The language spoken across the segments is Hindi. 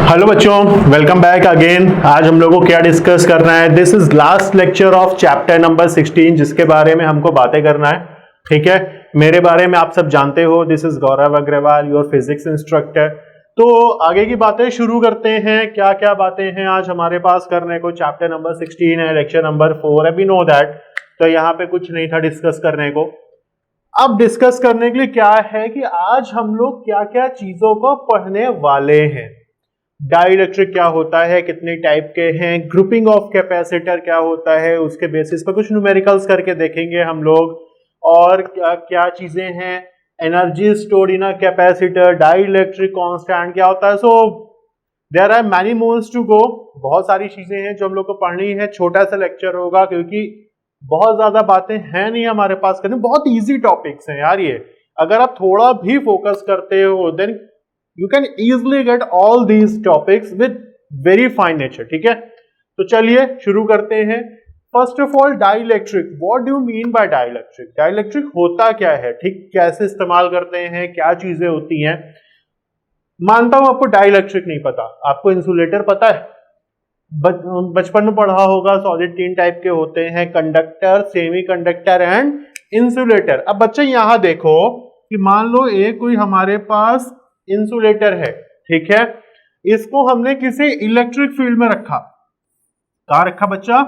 हेलो बच्चों, वेलकम बैक अगेन। आज हम लोगों को क्या डिस्कस करना है? This is last lecture of chapter number 16 जिसके बारे में हमको बातें करना है। ठीक है, मेरे बारे में आप सब जानते हो, this is Gaurav Agarwal, your physics instructor. तो आगे की बातें शुरू करते हैं। क्या क्या बातें हैं आज हमारे पास करने को? चैप्टर नंबर 16 है, लेक्चर नंबर 4 है, वी नो दैट। तो यहाँ पे कुछ नहीं था डिस्कस करने को। अब डिस्कस करने के लिए क्या है कि आज हम लोग क्या क्या चीजों को पढ़ने वाले हैं। डाइलेक्ट्रिक क्या होता है, कितने टाइप के हैं, ग्रुपिंग ऑफ कैपेसिटर क्या होता है, उसके बेसिस पर कुछ न्यूमेरिकल्स करके देखेंगे हम लोग। और क्या क्या चीजें हैं, energy stored in a capacitor, dielectric constant क्या होता है। So there are many modes to go. बहुत सारी चीजें हैं जो हम लोग को पढ़नी है। छोटा सा लेक्चर होगा क्योंकि बहुत ज्यादा बातें हैं नहीं हमारे पास करने। बहुत इजी टॉपिक्स हैं यार ये। अगर आप थोड़ा भी फोकस करते हो then you can easily get all these topics with very fine nature। ठीक है, तो चलिए शुरू करते हैं। First of all dielectric, what do you mean by dielectric? Dielectric होता क्या है, ठीक कैसे इस्तेमाल करते हैं, क्या चीजें होती हैं। मानता हूं आपको डाइलेक्ट्रिक नहीं पता, आपको इंसुलेटर पता है, बचपन में पढ़ा होगा। सॉलिड तीन टाइप के होते हैं, conductor, semi conductor and insulator. अब बच्चे यहां देखो कि मान लो एक कोई हमारे पास इंसुलेटर है, ठीक है, इसको हमने किसी इलेक्ट्रिक फील्ड में रखा। कहां रखा बच्चा?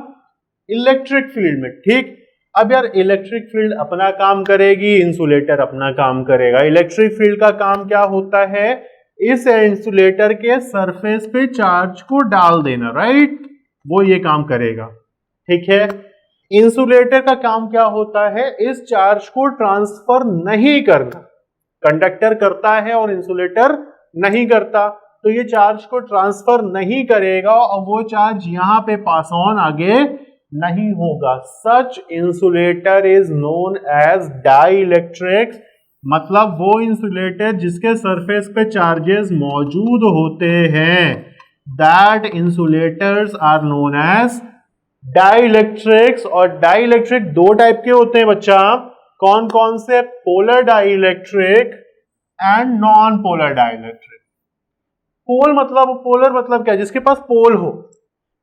इलेक्ट्रिक फील्ड में। ठीक, अब यार इलेक्ट्रिक फील्ड अपना काम करेगी, इंसुलेटर अपना काम करेगा। इलेक्ट्रिक फील्ड का काम क्या होता है? इस इंसुलेटर के सरफेस पे चार्ज को डाल देना, राइट, वो ये काम करेगा। ठीक है, इंसुलेटर का काम क्या होता है? इस चार्ज को ट्रांसफर नहीं करना। कंडक्टर करता है और इंसुलेटर नहीं करता, तो ये चार्ज को ट्रांसफर नहीं करेगा और वो चार्ज यहां पे पास ऑन आगे नहीं होगा। Such insulator is known as dielectric. मतलब वो इंसुलेटर जिसके सरफेस पे चार्जेस मौजूद होते हैं, that insulators are known as dielectrics. और डाइलेक्ट्रिक दो टाइप के होते हैं बच्चा। कौन कौन से? Polar dielectric and non polar dielectric. Polar मतलब क्या? जिसके पास पोल हो।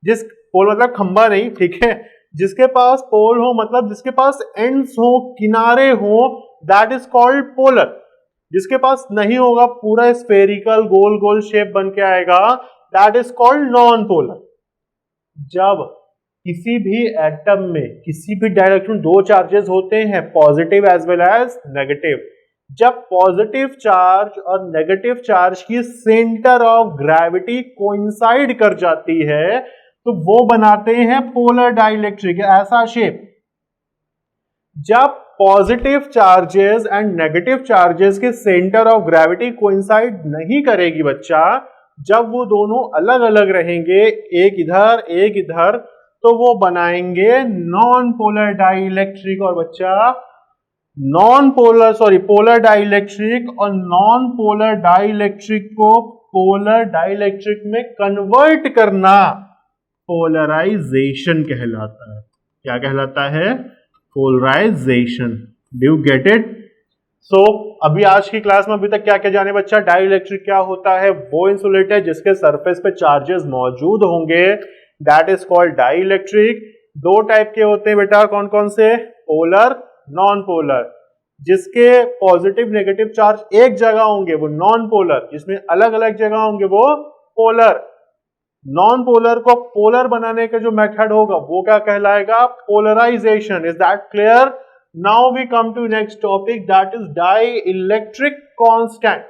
जिस पोल मतलब खंबा नहीं, ठीक है, जिसके पास पोल हो मतलब जिसके पास एंड्स हो, किनारे हो, दैट इज कॉल्ड पोलर। जिसके पास नहीं होगा, पूरा स्फेरिकल गोल गोल शेप बन के आएगा, that is called non polar. जब किसी भी एटम में, किसी भी डायरेक्शन में दो चार्जेस होते हैं, positive as well as negative. जब पॉजिटिव चार्ज और नेगेटिव चार्ज की सेंटर ऑफ ग्रेविटी कोइंसाइड कर जाती है तो वो बनाते हैं पोलर डाइलेक्ट्रिक, ऐसा शेप। जब positive charges and negative charges के सेंटर ऑफ ग्रेविटी कोइंसाइड नहीं करेगी बच्चा, जब वो दोनों अलग अलग रहेंगे, एक इधर एक इधर, तो वो बनाएंगे नॉन पोलर डाइलेक्ट्रिक। और बच्चा पोलर डाइलेक्ट्रिक और नॉन पोलर डाइलेक्ट्रिक को पोलर डाइलेक्ट्रिक में कन्वर्ट करना पोलराइजेशन कहलाता है। क्या कहलाता है? Polarisation. Do you get it? So अभी आज की क्लास में अभी तक क्या क्या जाने बच्चा? डाइलेक्ट्रिक क्या होता है? वो इंसुलेटर जिसके सरफेस पे चार्जेस मौजूद होंगे, दैट इज कॉल्ड डाइलेक्ट्रिक। दो टाइप के होते हैं बेटा, कौन कौन से? Polar, non polar. जिसके पॉजिटिव नेगेटिव चार्ज एक जगह होंगे वो नॉन पोलर, जिसमें अलग अलग जगह होंगे वो पोलर। नॉन पोलर को पोलर बनाने का जो मेथड होगा वो क्या कहलाएगा? Polarization. Is that clear? Now we come to next topic, that is dielectric constant.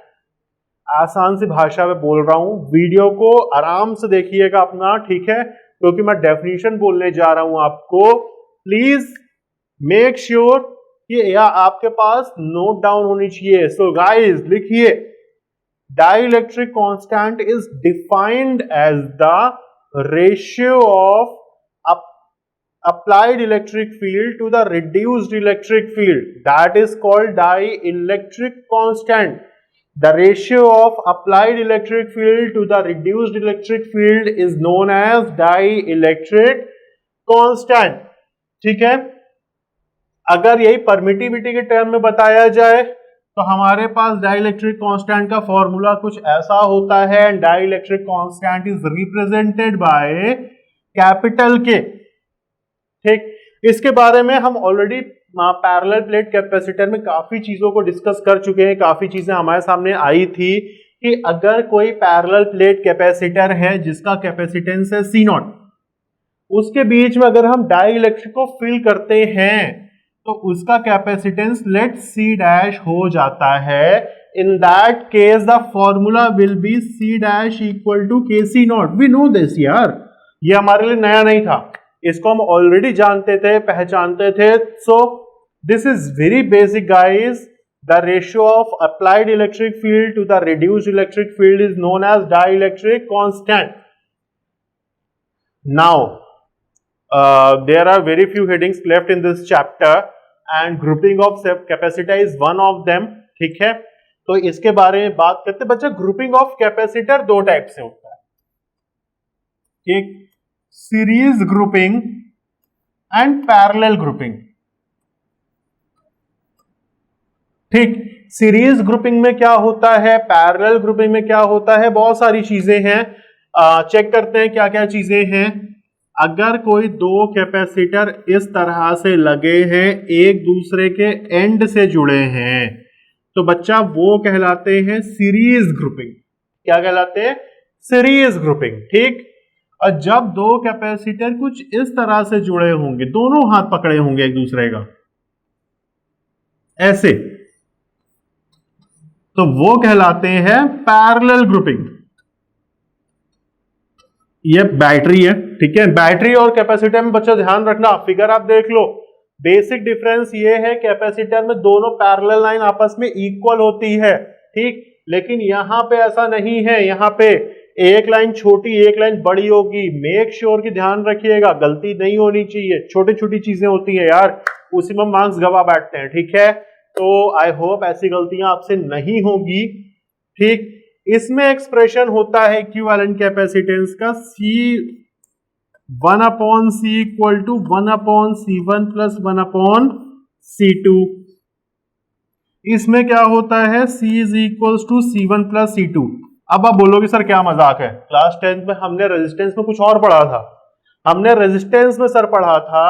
आसान सी भाषा में बोल रहा हूं, वीडियो को आराम से देखिएगा अपना, ठीक है, क्योंकि मैं डेफिनेशन बोलने जा रहा हूं आपको। प्लीज मेक श्योर कि या आपके पास नोट डाउन होनी चाहिए। सो गाइस लिखिए, dielectric constant is defined as the ratio of applied electric field to the reduced electric field, that is called dielectric constant. The ratio of applied electric field to the reduced electric field is known as dielectric constant। ठीक है, अगर यही परमिटिविटी के टर्म में बताया जाए तो हमारे पास डाइलेक्ट्रिक कांस्टेंट का फॉर्मूला कुछ ऐसा होता है। Dielectric constant is represented by capital के। ठीक, इसके बारे में हम ऑलरेडी पैरेलल प्लेट कैपेसिटर में काफी चीजों को डिस्कस कर चुके हैं। काफी चीजें हमारे सामने आई थी कि अगर कोई पैरेलल प्लेट कैपेसिटर है जिसका कैपेसिटेंस है C0, उसके बीच में अगर हम डाइलेक्ट्रिक को फिल करते हैं तो उसका कैपेसिटेंस लेट C डैश हो जाता है। In that case the formula will be C dash equal to KC0। We know this यार, ये हमारे लिए नया नहीं था, इसको हम ऑलरेडी जानते थे, पहचानते थे। So this is very basic guys. The ratio of applied electric field to the reduced electric field is known as dielectric constant. Now there are very few headings left in this chapter and grouping of capacitor is one of them। ठीक है, तो इसके बारे में बात करते हैं। बच्चा, ग्रुपिंग ऑफ कैपेसिटर दो टाइप से होता है, एक series grouping and parallel grouping. ठीक, सीरीज ग्रुपिंग में क्या होता है, पैरेलल ग्रुपिंग में क्या होता है, बहुत सारी चीजें हैं। चेक करते हैं क्या क्या चीजें हैं। अगर कोई दो कैपेसिटर इस तरह से लगे हैं, एक दूसरे के एंड से जुड़े हैं, तो बच्चा वो कहलाते हैं सीरीज ग्रुपिंग। क्या कहलाते हैं? Series grouping. ठीक, और जब दो कैपेसिटर कुछ इस तरह से जुड़े होंगे, दोनों हाथ पकड़े होंगे एक दूसरे का ऐसे, तो वो कहलाते हैं पैरेलल ग्रुपिंग। ये बैटरी है, ठीक है। बैटरी और कैपेसिटर में बच्चा ध्यान रखना, फिगर आप देख लो, बेसिक डिफरेंस ये है, कैपेसिटर में दोनों पैरेलल लाइन आपस में इक्वल होती है। ठीक, लेकिन यहां पे ऐसा नहीं है, यहां पे एक लाइन छोटी एक लाइन बड़ी होगी। मेक श्योर कि ध्यान रखिएगा, गलती नहीं होनी चाहिए। छोटी छोटी चीजें होती है यार, उसी में मार्क्स गवा बैठते हैं। ठीक है, तो आई होप ऐसी गलतियां आपसे नहीं होगी। ठीक, इसमें एक्सप्रेशन होता है इक्विवेलेंट कैपेसिटेंस का C1/C equal to 1/C1 plus 1/C2। इसमें क्या होता है, C is equal to C1 plus C2। अब आप बोलोगे सर क्या मजाक है, क्लास 10th में हमने रेजिस्टेंस में कुछ और पढ़ा था। हमने रेजिस्टेंस में सर पढ़ा था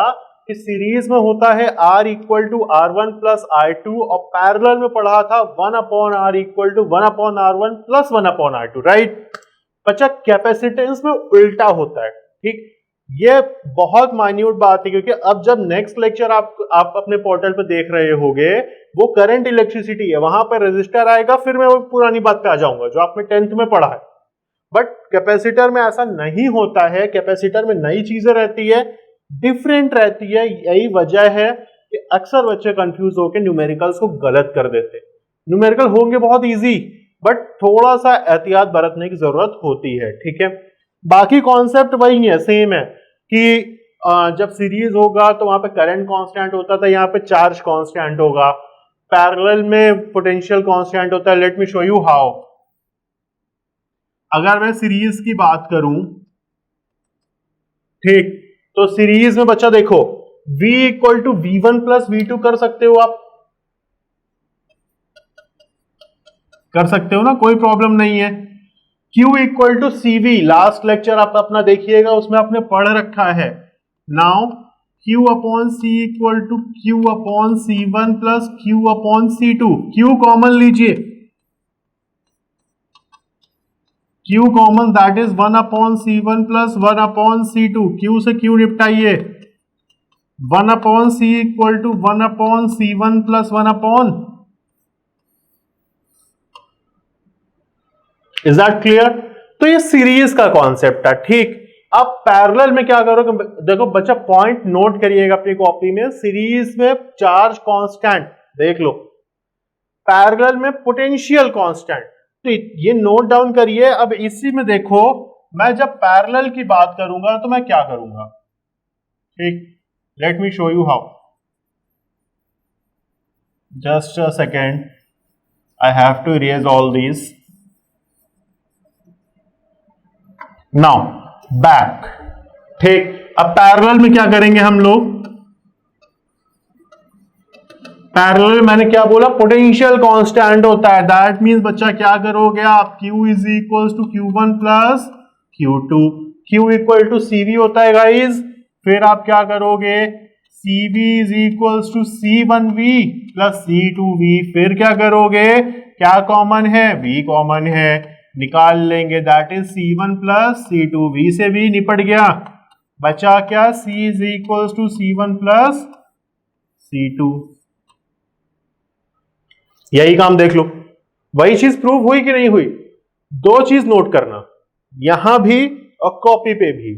कि सीरीज में होता है R equal to R1 plus R2, और पैरेलल में पढ़ा था 1/R equal to 1/R1 plus 1/R2। Right बच्चा, कैपेसिटेंस में उल्टा होता है। ठीक, ये बहुत माइन्यूट बात है, क्योंकि अब जब नेक्स्ट लेक्चर आप अपने पोर्टल पे देख रहे होगे, वो करंट इलेक्ट्रिसिटी है, वहां पर रेजिस्टर आएगा, फिर मैं वो पुरानी बात पे आ जाऊंगा जो आपने 10th में पढ़ा है। बट कैपेसिटर में ऐसा नहीं होता है, कैपेसिटर में नई चीजें रहती है, डिफरेंट रहती है। यही वजह है कि अक्सर बच्चे कंफ्यूज होकर न्यूमेरिकल्स को गलत कर देते। न्यूमेरिकल होंगे बहुत इजी, बट थोड़ा सा एहतियात बरतने की जरूरत होती है। ठीक है, बाकी कॉन्सेप्ट वही है, सेम है कि जब सीरीज होगा तो वहां पे करंट कांस्टेंट होता था, यहाँ पे चार्ज कांस्टेंट होगा। पैरेलल में पोटेंशियल कांस्टेंट होता है। Late me show you how. अगर मैं सीरीज की बात करूं, ठीक, तो सीरीज में बच्चा देखो V equal to V1 plus V2 कर सकते हो, आप कर सकते हो ना, कोई प्रॉब्लम नहीं है। Q equal to CV, last lecture आप अपना देखिएगा, उसमें आपने पढ़ रखा है। Now Q upon C equal to Q upon C1 plus Q upon C2। Q common लीजिए, Q common, that is 1/C1 plus 1/C2। Q से Q निपटाइए, 1/C equal to 1/C1 plus 1/। Is that clear? तो ये सीरीज का कॉन्सेप्ट है। ठीक, अब पैरेलल में क्या करोगे, देखो बच्चा पॉइंट नोट करिएगा अपनी कॉपी में। सीरीज में चार्ज कांस्टेंट देख लो, पैरेलल में पोटेंशियल कांस्टेंट, तो ये नोट डाउन करिए। अब इसी में देखो, मैं जब पैरेलल की बात करूंगा तो मैं क्या करूंगा। ठीक, let me show you how, just a second, I have to erase all these. Now back. ठीक, अब पैरेलल में क्या करेंगे हम लोग, पैरेलल मैंने क्या बोला, पोटेंशियल कांस्टेंट होता है। दैट मींस बच्चा क्या करोगे आप, Q is equal to Q1 plus Q2, Q equal to CV होता है गाइज। फिर आप क्या करोगे, CV is equal to C1V plus C2V। फिर क्या करोगे, क्या कॉमन है, V कॉमन है, निकाल लेंगे, that is C1 plus C2। V से भी निपट गया, बचा क्या, C is equal to C1 plus C2। यही काम देख लो, वही चीज प्रूव हुई कि नहीं हुई। दो चीज नोट करना, यहां भी और कॉपी पे भी।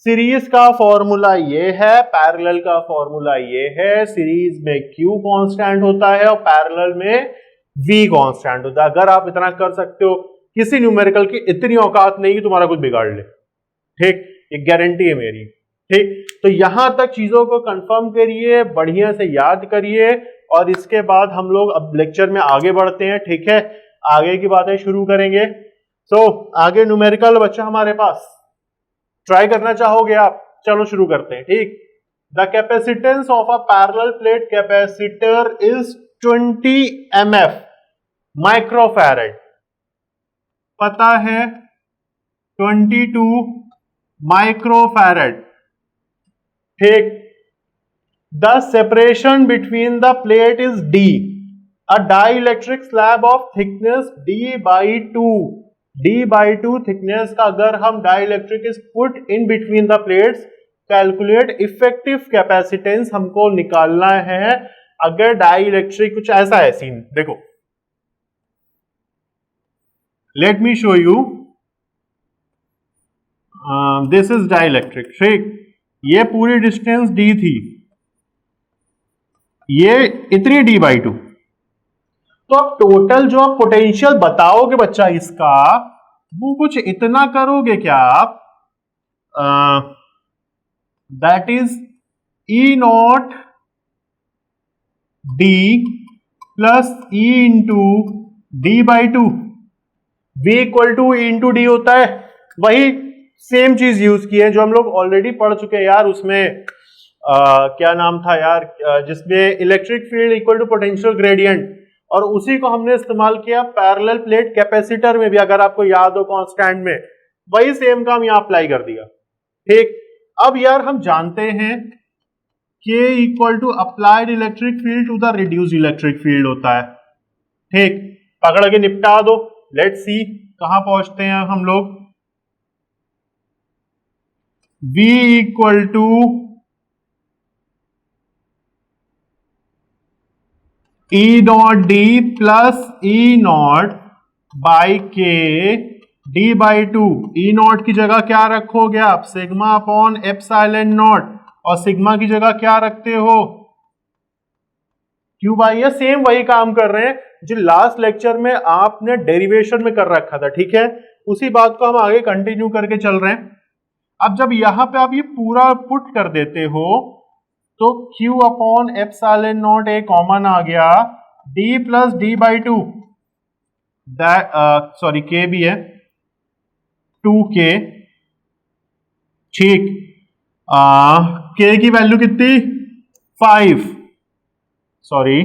सीरीज का फॉर्मूला ये है, पैरेलल का फॉर्मूला ये है। सीरीज में Q कांस्टेंट होता है और पैरेलल में V कांस्टेंट होता है। अगर आप इतना कर सकते हो, किसी न्यूमेरिकल की इतनी औकात नहीं कि तुम्हारा कुछ बिगाड़ ले, ठीक, ये गारंटी है मेरी, ठीक। तो यहां तक चीजों को कंफर्म करिए, बढ़िया से याद करिए, और इसके बाद हम लोग अब लेक्चर में आगे बढ़ते हैं, ठीक है, आगे की बातें शुरू करेंगे। आगे न्यूमेरिकल बच्चा हमारे पास, ट्राई करना चाहोगे आप, चलो शुरू करते हैं, ठीक। The capacitance of a parallel plate capacitor is 20 mF microfarad, पता है 22 माइक्रोफैरेड, ठीक। The separation between the plate is D, a dielectric slab of thickness D/2, D/2 thickness का अगर हम dielectric is put in between the plates, calculate effective capacitance हमको निकालना है। अगर डाइलेक्ट्रिक कुछ ऐसा है सीन, देखो, late me show you, this is dielectric, ठीक। ये पूरी डिस्टेंस D थी, ये इतनी D/2। तो अब टोटल जो आप पोटेंशियल बताओगे बच्चा इसका, वो कुछ इतना करोगे क्या आप, that is E0 D plus E into D/2। V equal to E into D होता है, वही सेम चीज यूज की है जो हम लोग ऑलरेडी पढ़ चुके हैं यार। उसमें क्या नाम था यार, जिसमें electric field equal to potential gradient, और उसी को हमने इस्तेमाल किया पैरेलल प्लेट कैपेसिटर में भी, अगर आपको याद हो कांस्टेंट में, वही सेम काम यहां अप्लाई कर दिया, ठीक। अब यार हम जानते हैं K equal to applied electric field to the reduced electric field होता है, ठीक। पकड़ के निपटा दो, लेट्स सी कहां पहुंचते हैं हम लोग। V equal to E0 D plus E0 by K D/2। E0 की जगह क्या रखोगे आप, सिग्मा अपॉन एप्सिलॉन नॉट, और सिग्मा की जगह क्या रखते हो, Q बाई। ये सेम वही काम कर रहे हैं जो लास्ट लेक्चर में आपने डेरिवेशन में कर रखा था, ठीक है। उसी बात को हम आगे कंटिन्यू करके चल रहे हैं। अब जब यहां पे आप ये पूरा पुट कर देते हो, तो Q upon epsilon not a common आ गया, D plus D/2, sorry K भी है, 2K, ठीक। K की वैल्यू कितनी, 5, sorry,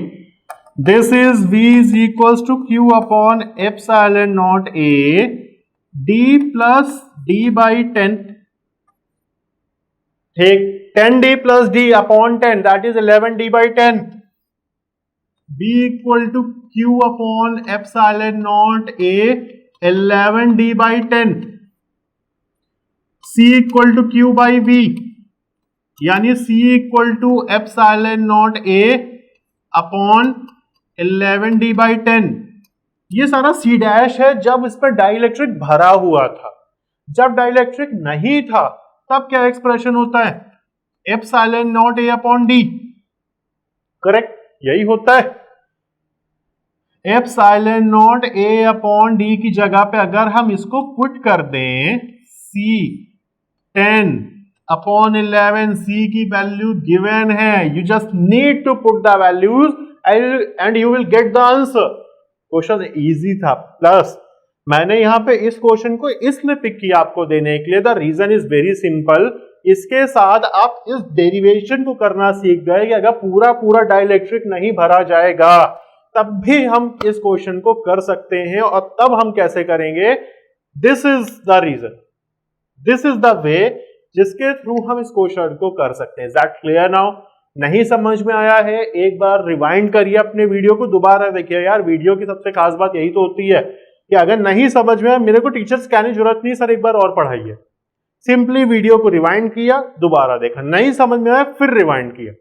this is V is equal to Q upon epsilon not A D plus D/10, ठीक। 10D plus D upon 10, that is 11D/10। B equal to Q upon epsilon not A, 11D/10। C equal to Q by V, यानी C equal to epsilon not A upon 11D/10। ये सारा C डैश है जब इस पर डाइलेक्ट्रिक भरा हुआ था। जब डाइलेक्ट्रिक नहीं था तब क्या एक्सप्रेशन होता है, epsilon not A upon D, correct, यही होता है। Epsilon not A upon D की जगह पे अगर हम इसको पुट कर दें, C 10 अपॉन 11, C की वैल्यू गिवन है, you just need to put the values and you will get the answer. Question easy था। प्लस मैंने यहाँ पे इस क्वेश्चन को इसलिए पिक किया आपको देने के लिए, the reason is very simple. इसके साथ आप इस डेरिवेशन को करना सीख गए कि अगर पूरा पूरा डाइलेक्ट्रिक नहीं भरा जाएगा तब भी हम इस क्वेश्चन को कर सकते हैं, और तब हम कैसे करेंगे, this is the reason, this is the way जिसके थ्रू हम इस क्वेश्चन को कर सकते हैं। Is that clear now? नहीं समझ में आया है, एक बार रिवाइंड करिए अपने वीडियो को, दोबारा देखिए। यार वीडियो की सबसे खास बात यही तो होती है कि अगर नहीं समझ में आया, मेरे को टीचर्स कहने की जरूरत नहीं, सर एक बार और पढ़ाइए। सिंपली वीडियो को रिवाइंड किया, दोबारा देखा, नहीं समझ में आया फिर रिवाइंड किया।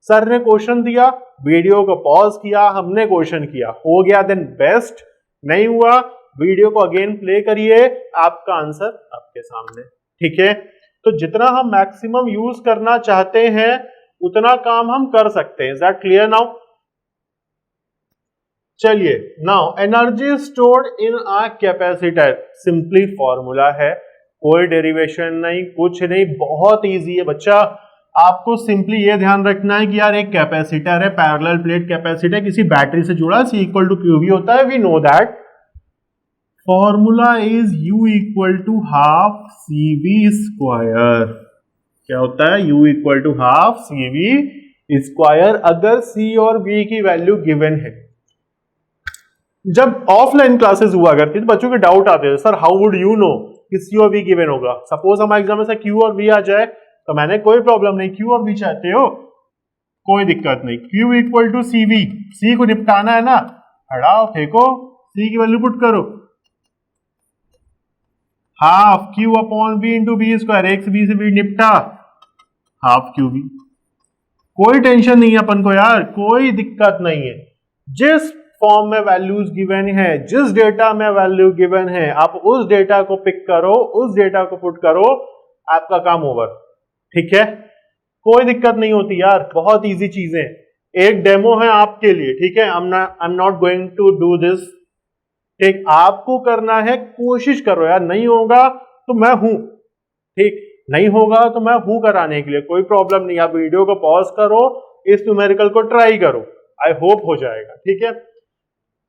सर ने क्वेश्चन दिया, वीडियो को पॉज किया, हमने क्वेश्चन किया, हो गया देन बेस्ट, नहीं हुआ वीडियो को अगेन प्ले करिए, आपका आंसर आपके सामने। ठीक है, तो जितना हम मैक्सिमम यूज करना चाहते हैं उतना काम हम कर सकते हैं। Is that clear now? चलिए, now energy stored in a capacitor, simply formula है, कोई डेरिवेशन नहीं, कुछ नहीं, बहुत इजी है बच्चा। आपको सिंपली ये ध्यान रखना है कि यार एक कैपेसिटर है, पैरेलल प्लेट कैपेसिटर, किसी बैटरी से जुड़ा, C इक्वल टू QV होता है, we know that. Formula is U equal to half CV square. क्या होता है? U equal to half CV square, अगर C और V की वैल्यू गिवन है। जब ऑफलाइन क्लासेस हुआ करती तो बच्चों के डाउट आते थे, sir how would you know कि C और V गिवन होगा। सपोज हमारे एग्जाम में से Q और V आ जाए तो मैंने कोई प्रॉब्लम नहीं, Q और V चाहते हो कोई दिक्कत नहीं, Q equal to CV, C को निपटाना है ना, हटाओ फेंको, C की वैल्यू पुट करो, half Q upon V into V square, एक से B से B निपटा, हाफ QV। कोई टेंशन नहीं है अपन को यार, कोई दिक्कत नहीं है। जिस फॉर्म में वैल्यूज गिवन है, जिस डेटा में वैल्यू गिवन है, आप उस डेटा को पिक करो, उस डेटा को पुट करो, आपका काम ओवर। ठीक है, कोई दिक्कत नहीं होती यार, बहुत इजी चीजें। एक डेमो है आपके लिए, ठीक है, I am not going to do this. ठीक, आपको करना है, कोशिश करो यार, नहीं होगा तो मैं हूं, ठीक, नहीं होगा तो मैं हूं कराने के लिए, कोई प्रॉब्लम नहीं। आप वीडियो को पॉज करो, इस न्यूमेरिकल को ट्राई करो, आई होप हो जाएगा। ठीक है,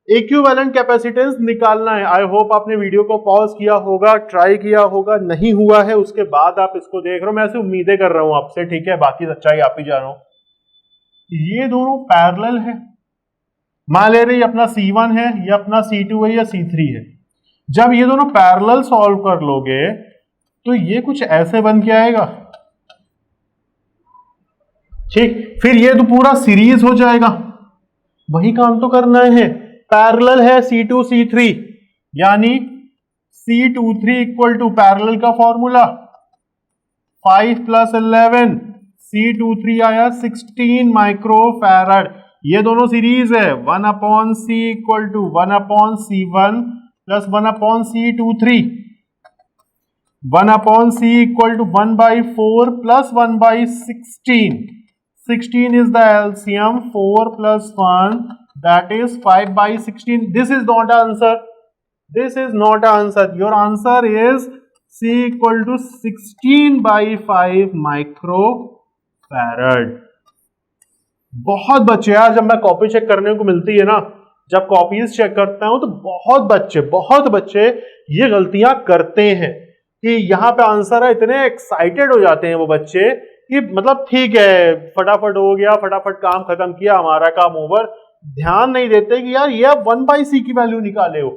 इक्विवेलेंट कैपेसिटेंस निकालना है। आई होप आपने वीडियो को पॉज किया होगा, ट्राई किया होगा, नहीं हुआ है उसके बाद आप इसको देख रहे हो, मैं ऐसे उम्मीदें कर रहा हूं आपसे। ठीक है, बाकी सच्चाई आप ही जानो। ये दोनों पैरेलल है, मान ले रहे अपना C1 है, ये अपना C2 है, या C3 है। जब ये दोनों पैरेलल सॉल्व कर लोगे तो ये कुछ ऐसे बन के आएगा। ठीक, फिर ये तो पूरा सीरीज हो जाएगा, वही काम तो करना है। पैरेलल है C2 C3, यानी C23 इक्वल टू पैरेलल का फॉर्मूला 5 प्लस 11, C23 आया 16 माइक्रोफैराड। ये दोनों सीरीज है, 1 upon C equal to 1 upon C1 plus 1 upon C23, 1 upon C equal to 1 by 4 plus 1 by 16, 16 is the LCM, 4 plus 1 that is 5 by 16. This is not answer. This is not answer. Your answer is C equal to 16 by 5 microfarad. बहुत बच्चे यार, जब मैं कॉपी चेक करने को मिलती है ना, जब कॉपीज चेक करता हूं तो बहुत बच्चे ये गलतियां करते हैं कि यहाँ पे आंसर है, इतने एक्साइटेड हो जाते हैं वो बच्चे कि मतलब ठीक है, फटाफट हो गया, फटाफट काम खत्म किया, हमारा काम ओवर। ध्यान नहीं देते कि यार ये आप 1 बाई C की वैल्यू निकाले हो,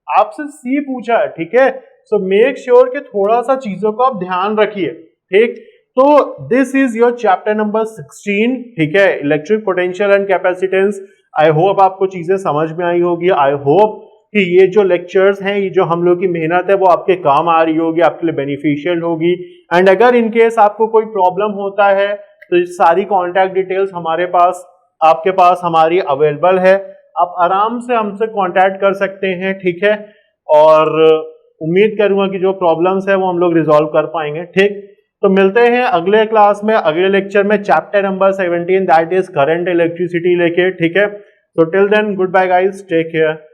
आपसे C पूछा है। ठीक है, सो मेक श्योर कि थोड़ा सा चीजों को आप ध्यान रखिए। ठीक, तो this is your chapter number 16। ठीक है, electric potential and capacitance. I hope आपको चीजें समझ में आई होगी। आई होप कि ये जो लेक्चर्स हैं, ये जो हम लोग की मेहनत है, वो आपके काम आ रही होगी, आपके लिए बेनिफिशियल होगी। एंड अगर इन केस आपको कोई प्रॉब्लम होता है तो सारी कॉन्टैक्ट डिटेल्स हमारे पास, आपके पास हमारी अवेलेबल है, आप आराम से हमसे कॉन्टैक्ट कर सकते हैं। ठीक है, और उम्मीद करूंगा कि जो प्रॉब्लम्स है वो हम लोग रिजॉल्व कर पाएंगे। ठीक, तो मिलते हैं अगले क्लास में, अगले लेक्चर में, chapter number 17 that is current electricity लेके। ठीक है, तो till then good bye guys, take care.